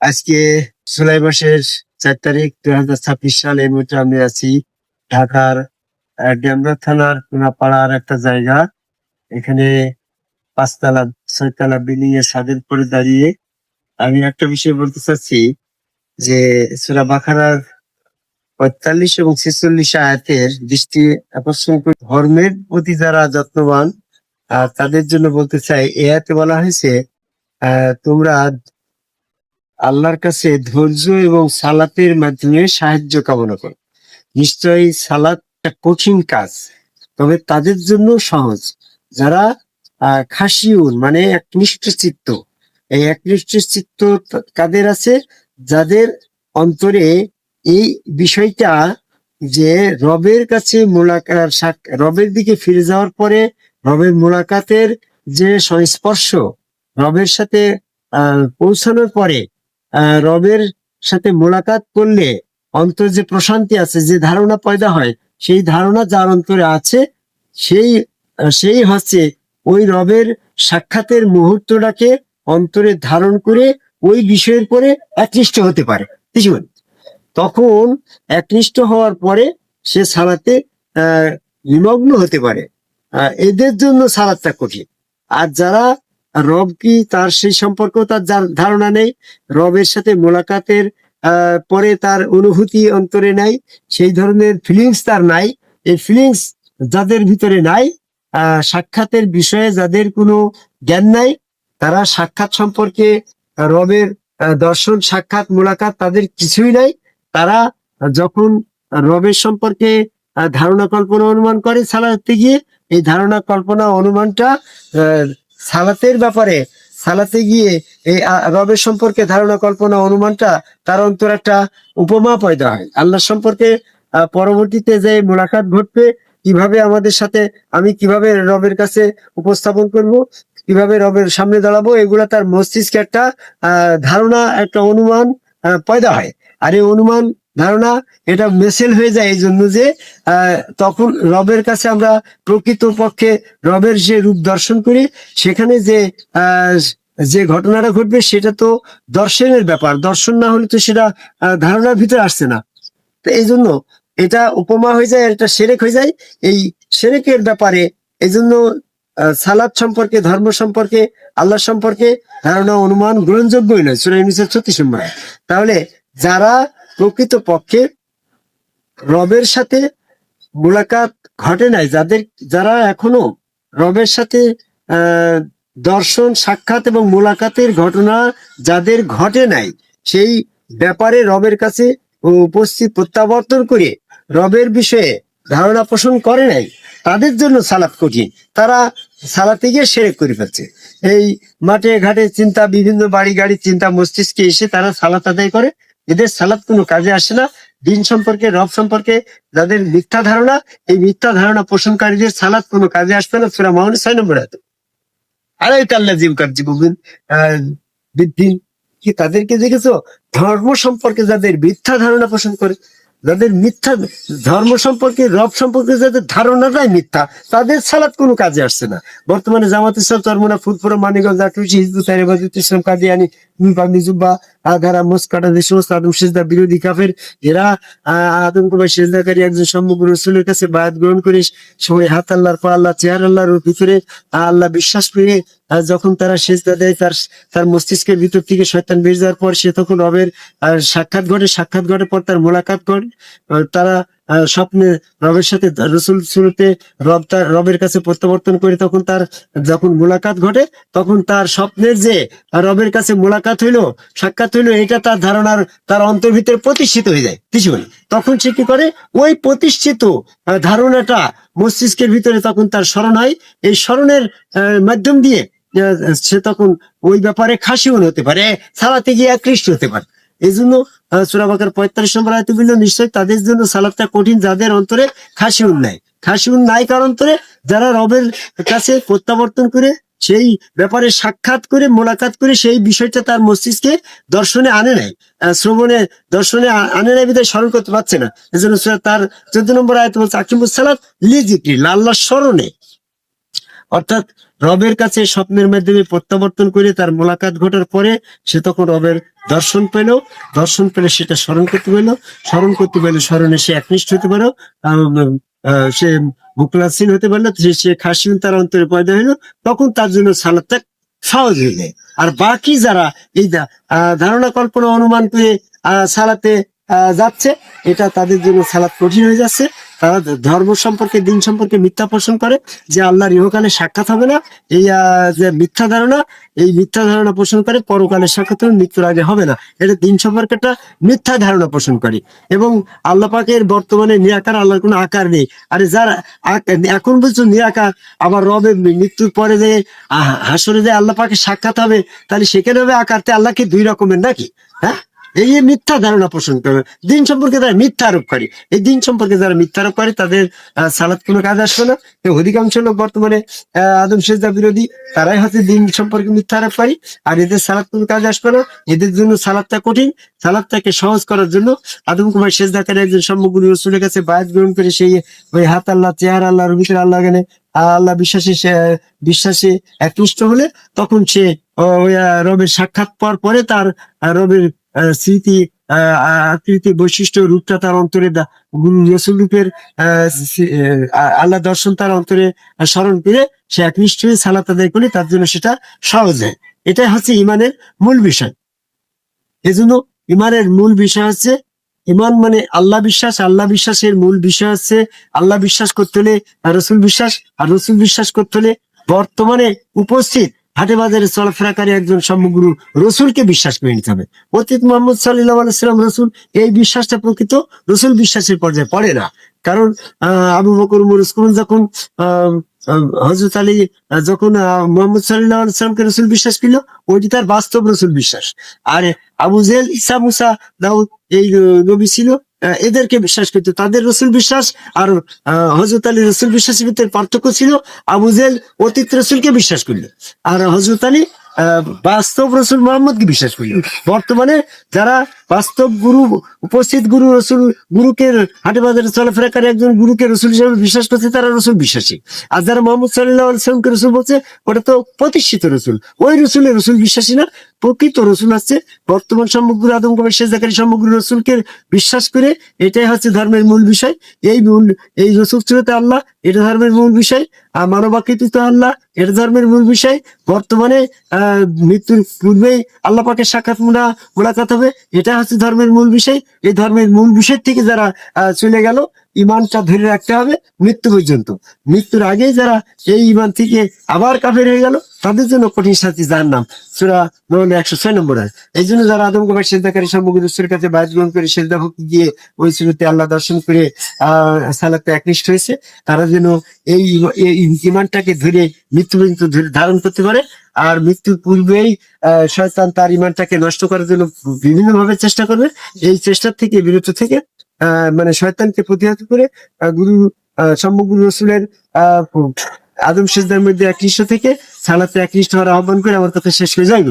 আজকে জুলাই মাসের 4 তারিখ 2026 সাল। এই মুহূর্তে আমি আছি ঢাকার ডেমরা থানার কোনাপাড়ার একটা জায়গা। এখানে 5 তলা 6 তলা বিল্ডিং এর ছাদের উপরে দাঁড়িয়ে আমি একটা বিষয় বলতে চাচ্ছি যে সূরা বাকারার 45 এবং 46 আয়াতের দৃষ্টি আকর্ষণ করে ধর্মের প্রতি যারা যত্নবান তাদের জন্য বলতে চাই। এ আয়াতে বলা হয়েছে তোমরা আল্লাহর কাছে ধৈর্য এবং সালাতের মাধ্যমে সাহায্য কামনা করো। নিশ্চয়ই সালাত একটা কঠিন কাজ, তবে তাদের জন্য সহজ যারা খাশিউন মানে একনিষ্ঠ চিত্ত। এই একনিষ্ঠ চিত্ত কাদের আছে? যাদের অন্তরে এই বিষয়টা যে রবের কাছে রবের দিকে ফিরে যাওয়ার পরে রবের মোলাকাতের যে সংস্পর্শ, রবের সাথে পৌঁছানোর পরে রবের সাথে মোলাকাত করলে অন্তর যে প্রশান্তি আছে, যে ধারণা পয়দা হয়, সেই ধারণা যার অন্তরে আছে সেই সেই হচ্ছে ওই রবের সাক্ষাতের মুহূর্তটাকে অন্তরে ধারণ করে ওই বিষয়ের পরে একনিষ্ঠ হতে পারে। বুঝলেন? তখন একনিষ্ঠ হওয়ার পরে সে সালাতে নিমগ্ন হতে পারে। এদের জন্য সালাদটা কঠিন। আর যারা রব কি তার সেই সম্পর্কেও তার ধারণা নেই, রবের সাথে মোলাকাতের পরে তার অনুভূতি অন্তরে নাই, সেই ধরনের ফিলিংস তার নাই। এই ফিলিংস যাদের ভিতরে নাই, সাক্ষাতের বিষয়ে যাদের কোনো জ্ঞান নাই, তারা সাক্ষাৎ সম্পর্কে রবের দর্শন সাক্ষাৎ মোলাকাত তাদের কিছুই নাই। তারা যখন রবের সম্পর্কে ধারণা কল্পনা অনুমান করে সালাতে গিয়ে, এই ধারণা কল্পনা অনুমানটা সালাতের ব্যাপারে সালাতে গিয়ে এই রবের সম্পর্কে ধারণা কল্পনা অনুমানটা তার অন্তর একটা উপমা পয়দা হয় আল্লাহ সম্পর্কে। পরবর্তীতে যে মোলাকাত ঘটবে, কিভাবে আমাদের সাথে আমি কিভাবে রবের কাছে উপস্থাপন করব, কিভাবে রবের সামনে দাঁড়াবো, এগুলা তার মস্তিষ্কে একটা ধারণা একটা অনুমান পয়দা হয়। আর এই অনুমান ধারণা এটা মেসেল হয়ে যায় এই জন্য যে তখন রবের কাছে আমরা প্রকৃত পক্ষে রবের যে রূপ দর্শন করি, সেখানে যে ঘটনাটা ঘটবে সেটা তো দর্শনের ব্যাপার। দর্শন না হলে তো সেটা ধারণার ভিতরে আসছে না। তো এই জন্য এটা উপমা হয়ে যায়, এটা সেরেক হয়ে যায়। এই সেরেকের ব্যাপারে এই জন্য সালাত সম্পর্কে, ধর্ম সম্পর্কে, আল্লাহ সম্পর্কে ধারণা অনুমান গ্রহণযোগ্যই নয়। সূরা ইউনূসের 36 নম্বর। তাহলে যারা প্রকৃত পক্ষে রবের সাথে মুলাকাত ঘটে নাই, যারা এখনো রবের সাথে আহ দর্শন সাক্ষাৎ এবং মুলাকাতের ঘটনা যাদের ঘটে নাই, সেই ব্যাপারে রবের কাছে উপস্থিত প্রত্যাবর্তন করে রবের বিষয়ে ধারণা পোষণ করে নাই, তাদের জন্য সালাত কঠিন। তারা সালাতে গিয়ে সেরেক করে ফেলছে। এই মাঠে ঘাটে চিন্তা, বিভিন্ন বাড়ি গাড়ি চিন্তা মস্তিষ্কে এসে তারা সালাত আদায় করে। এদের সালাত কোনো কাজে আসে না। দিন সম্পর্কে, রব সম্পর্কে যাদের মিথ্যা ধারণা, এই মিথ্যা ধারণা পোষণকারীদের সালাত কোনো কাজে আসবে না। সূরা মাউনের 6 নম্বর আয়াত। আলাইকাল্লাযী ইউকাযযিবুন বিদ্দীন। কি তাদেরকে দেখেছো? ধর্ম সম্পর্কে যাদের মিথ্যা ধারণা পোষণ করে, যাদের মিথ্যা ধর্ম সম্পর্কে, রব সম্পর্কে যাদের ধারণাটাই মিথ্যা, তাদের সালাত কোনো কাজে আসছে না। বর্তমানে জামাত ইসলাম, চরমোনা, ফুলপুরা, মানিকগঞ্জ, আটুচি, হিজবুত তাহরির, হেফাজত ইসলাম, কাদিয়ানী, পাগড়ি, জুব্বা, আধারা, মস্কাটা, যে সমস্ত আদম সেজদা বিরোধী কাফের, এরা আদমকুমার সেজদাকারী একজন সম্মুখ রসুলের কাছে বায়াত গ্রহণ করে সবাই হাত আল্লাহর পা আল্লাহ চেহারা আল্লাহর ভিতরে আল্লাহ বিশ্বাস করে যখন তারা সেজদা দেয়, তার মস্তিষ্কের ভিতর থেকে শয়তান বের যাওয়ার পর সে তখন রবের সাক্ষাৎ ঘটে পর তার মোলাকাত করে। তারা স্বপ্নে রবের সাথে রসুল সুরতে রবের কাছে প্রত্যাবর্তন করে, তখন তার যখন মোলাকাত ঘটে, তখন তার স্বপ্নের যে রবের কাছে মোলাকাত হইলো, সাক্ষাৎ হইলো, এটা তার ধারণার তার অন্তর ভিতরে প্রতিষ্ঠিত হয়ে যায় কিছু বলে। তখন সে কি করে? ওই প্রতিষ্ঠিত ধারণাটা মস্তিষ্কের ভিতরে তখন তার স্মরণ হয়। এই স্মরণের মাধ্যম দিয়ে সে তখন ওই ব্যাপারে খাসিউন হতে পারে, সালাতে গিয়ে আকৃষ্ট হতে পারে। এই জন্য সূরা বাকারার 45 নম্বর আয়াতে বলল, নিশ্চয় তাদের জন্য সালাতটা কঠিন যাদের অন্তরে খাসিউন নাই। খাসিউন নাই কার অন্তরে? যারা রবের কাছে প্রত্যাবর্তন করে, সেই ব্যাপারে সাক্ষাৎ করে, মোলাকাত করে, সেই বিষয়টা তার মস্তিষ্কে দর্শনে আনে নাই, শ্রবণে দর্শনে আনে নাই, বিধায় স্মরণ করতে পারছে না। এই জন্য তার 14 নম্বর আয়াতে বলছে, আকিমুস সালাত লিযিকরি, আল্লাহর স্মরণে। অর্থাৎ রবের কাছে স্বপ্নের মাধ্যমে প্রত্যাবর্তন করে তার মোলাকাত ঘটার পরে সে তখন রবের দর্শন পেল, দর্শন পেলে সেটা স্মরণ করতে পারলো, স্মরণ করতে পারলে স্মরণে সে একনিষ্ঠ হতে পারো, সে মুখলাসীন হতে পারলো, সে খাসিন তার অন্তরে পয়দা হইলো, তখন তার জন্য সালাদটা সহজ হয়ে যায়। আর বাকি যারা এই ধারণা কল্পনা অনুমান করে সালাতে যাচ্ছে, এটা তাদের জন্য সালাত কঠিন হয়ে যাচ্ছে। তারা ধর্ম সম্পর্কে, দিন সম্পর্কে মিথ্যা পোষণ করে যে আল্লাহর ইহকালে সাক্ষাৎ হবে না, এই যে মিথ্যা ধারণা, এই মিথ্যা ধারণা পোষণ করে পরকালে সাক্ষাৎ হবে, মৃত্যুর আগে হবে না, এটা দিন সম্পর্কে একটা মিথ্যা ধারণা পোষণ করে। এবং আল্লাহ পাকের বর্তমানে নিরাকার, আল্লাহর কোনো আকার নেই। আরে যারা এখন বলছো নিরাকার, আবার রবে মৃত্যুর পরে যে হাসরে যে আল্লাহ পাকে সাক্ষাৎ হবে, তাহলে সেখানে হবে আকারতে আল্লাহকে দুই রকমের নাকি? হ্যাঁ, এই যে মিথ্যা ধারণা পোষণ করে, দিন সম্পর্কে যারা মিথ্যা আরোপ করে, এই দিন সম্পর্কে যারা মিথ্যা আরোপ করে তাদের সালাত কোনো কাজ আসবে না। অধিকাংশ লোক বর্তমানে আদম সেজদা বিরোধী, তারাই হচ্ছে দিন সম্পর্কে মিথ্যা আরোপ করে, আর এদের সালাত কোনো কাজ আসবে না। এদের জন্য সালাদটা কঠিন। সালাদটাকে সহজ করার জন্য আদম কুমার সেজদাকারী একজন সম্মুখী রসুলের কাছে বায়াত গ্রহণ করে সেই ওই হাত আল্লাহ, চেহারা আল্লাহ, রবিকের আল্লাহ, গেলে আল্লাহ বিশ্বাসে একনিষ্ঠ হলে তখন সে ওই রবের সাক্ষাৎ পাওয়ার পরে তার রবের স্মৃতি, আকৃতি, বৈশিষ্ট্য, রূপটা তার অন্তরে, গুরু রসুল রূপের আল্লাহ দর্শন তার অন্তরে স্মরণ করে সে একনিষ্ঠ হয়ে সালাত আদায় করলে তার জন্য সেটা সহজ হয়। এটাই হচ্ছে ইমানের মূল বিষয়। এজন্য ইমানের মূল বিষয় হচ্ছে, ইমান মানে আল্লাহ বিশ্বাস। আল্লাহ বিশ্বাসের মূল বিষয় হচ্ছে, আল্লাহ বিশ্বাস করতে হলে রসুল বিশ্বাস, আর রসুল বিশ্বাস করতে হলে বর্তমানে উপস্থিত হাটে বাজারে চলাফেরাকারী একজন সমগ্র রসুলকে বিশ্বাস করে নিতে হবে। অতীত মোহাম্মদ সাল্লাহ আলাইসাল্লাম রসুল, এই বিশ্বাসটা প্রকৃত রসুল বিশ্বাসের পর্যায়ে পড়ে না। কারণ আবু বকর, উমর, উসমান যখন হযরত আলী যখন মোহাম্মদ সাল্লাল্লাহু আলাইহি ওয়াসাল্লামকে রসুল বিশ্বাস করল, ওইটি তার বাস্তব রসুল বিশ্বাস। আর আবু জেহেল, ঈসা, মুসা, দাউদ এই নবী ছিল, এদেরকে বিশ্বাস করতো, তাদের রসুল বিশ্বাস আর হযরত আলী রসুল বিশ্বাসের ভিতরে পার্থক্য ছিল। আবু জেহেল অতীত রসুলকে বিশ্বাস করল, আর হযরত আলী বাস্তব রসুল মোহাম্মদকে বিশ্বাস করল। বর্তমানে যারা বাস্তব গুরু, উপস্থিত গুরু রসুল, গুরুকে হাটে বাজারে চলাফেরাকারী একজন গুরুকে রসুল হিসেবে বিশ্বাস করছে, তারা রসুল বিশ্বাসী। আর যারা মোহাম্মদ সাল্লাল্লাহু আলাইহি ওয়াসাল্লামকে রসুল বলছে, ওটা তো প্রতিষ্ঠিত রসুল, ওই রসুলের রসুল বিশ্বাসী না। প্রকৃত রসুল আছে বর্তমান সমগ্র আদম কুমার সেজদাকারী সমগ্র রসুলকে বিশ্বাস করে, এটাই হচ্ছে ধর্মের মূল বিষয়। এই রসুল চিরতে আল্লাহ, এটা ধর্মের মূল বিষয়। মানবাকৃতিত আল্লাহ, এটা ধর্মের মূল বিষয়। বর্তমানে মৃত্যুর পূর্বেই আল্লাহ পাকের সাক্ষাৎ মোলাকাত হবে, এটা হচ্ছে ধর্মের মূল বিষয়। এই ধর্মের মূল বিষয় থেকে যারা চলে গেল, ইমানটা ধরে রাখতে হবে মৃত্যু পর্যন্ত। মৃত্যুর আগেই যারা এই ইমান থেকে আবার কাফের হয়ে গেল, তাদের জন্য কঠিন শাস্তি জাহান্নাম। সূরা নূর 106 নম্বর আয়াত। এই জন্য যারা আদম কুমার সেজদাকারী সমগ্র রসুলের কাছে বায়াত গ্রহণ করে সেজদা ভক্তি দিয়ে ওই সুরতে আল্লাহ দর্শন করে সালাতে একনিষ্ঠ হয়েছে, তারা যেন এই ইমানটাকে ধরে মৃত্যু পর্যন্ত ধরে ধারণ করতে পারে। আর মৃত্যুর পূর্বেই শয়তান তার ইমানটাকে নষ্ট করার জন্য বিভিন্ন ভাবে চেষ্টা করবে। এই চেষ্টার থেকে বিরত থেকে মানে শয়তানকে প্রতিহত করে গুরু সমগ্র রসুলের আদম সেজদার মধ্যে একনিষ্ঠ থেকে সালাতে একনিষ্ঠ হওয়ার আহ্বান করে আমার কথা শেষ হয়ে যায়।